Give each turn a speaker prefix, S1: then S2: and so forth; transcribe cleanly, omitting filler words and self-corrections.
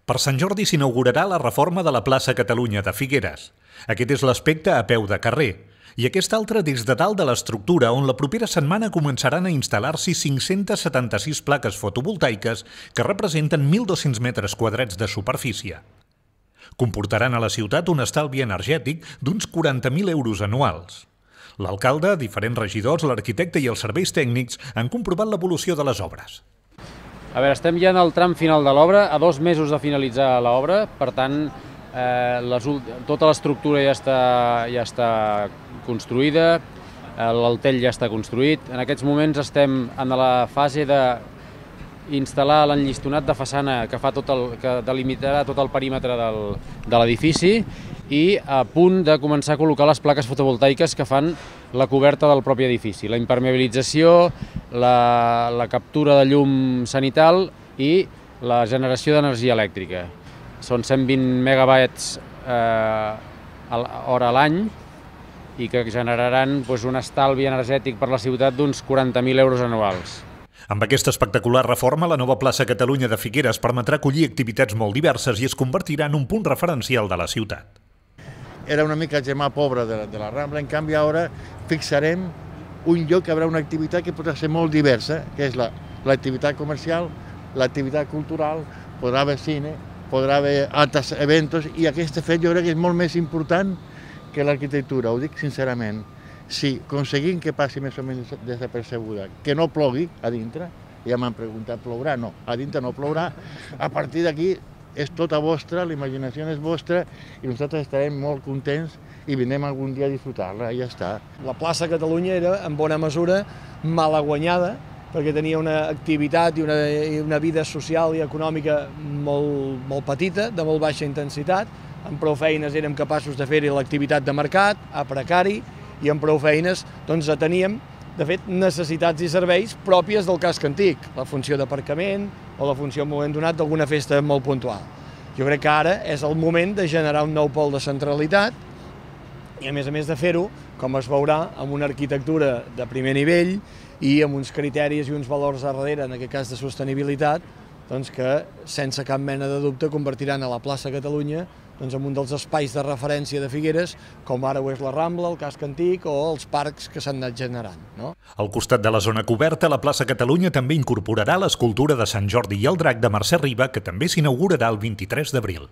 S1: Per Sant Jordi s'inaugurarà la reforma de la plaça Catalunya de Figueres. Aquest és l'aspecte a peu de carrer. I aquest altre des de dalt de l'estructura, on la propera setmana començaran a instal·lar-s'hi 576 plaques fotovoltaiques que representen 1.200 metres quadrats de superfície. Comportaran a la ciutat un estalvi energètic d'uns 40.000 euros anuals. L'alcalde, diferents regidors, l'arquitecte i els serveis tècnics han comprovat l'evolució de les obres.
S2: A veure, estem ja en el tram final de l'obra, a 2 mesos de finalitzar l'obra, per tant, tota l'estructura ja està construïda, l'altell ja està construït. En aquests moments estem en la fase d'instal·lar l'enllistonat de façana que delimitarà tot el perímetre de l'edifici i a punt de començar a col·locar les plaques fotovoltaiques que fan la coberta del propi edifici, la impermeabilització, la captura de llum zenital i la generació d'energia elèctrica. Són 120 megabytes hora a l'any i que generaran un estalvi energètic per la ciutat d'uns 40.000 euros anuals.
S1: Amb aquesta espectacular reforma, la nova plaça Catalunya de Figueres permetrà acollir activitats molt diverses i es convertirà en un punt referencial de la ciutat.
S3: Era una mica gemar pobre de la Rambla, en canvi ara fixarem un lloc que hi haurà una activitat que podrà ser molt diversa, que és l'activitat comercial, l'activitat cultural, podrà haver cine, podrà haver altres eventos, i aquest fet jo crec que és molt més important que l'arquitectura, ho dic sincerament. Si aconseguim que passi més o menys desapercebuda, que no plogui a dintre, ja m'han preguntat, plourà? No, a dintre no plourà, a partir d'aquí és tota vostra, la imaginació és vostra i nosaltres estarem molt contents i vindrem algun dia a disfrutar-la i ja està.
S4: La plaça Catalunya era, en bona mesura, malaguanyada perquè tenia una activitat i una vida social i econòmica molt petita, de molt baixa intensitat. Amb prou feines érem capaços de fer-hi l'activitat de mercat, a precari, i amb prou feines teníem, de fet, necessitats i serveis pròpies del casc antic, la funció d'aparcament o la funció en un moment donat d'alguna festa molt puntual. Jo crec que ara és el moment de generar un nou pol de centralitat i, a més de fer-ho, com es veurà, amb una arquitectura de primer nivell i amb uns criteris i uns valors a darrere, en aquest cas de sostenibilitat, que, sense cap mena de dubte, convertiran a la plaça Catalunya en un dels espais de referència de Figueres, com ara ho és la Rambla, el casc antic o els parcs que s'han anat generant.
S1: Al costat de la zona coberta, la plaça Catalunya també incorporarà l'escultura de Sant Jordi i el Drac de Mercè Riba, que també s'inaugurarà el 23 d'abril.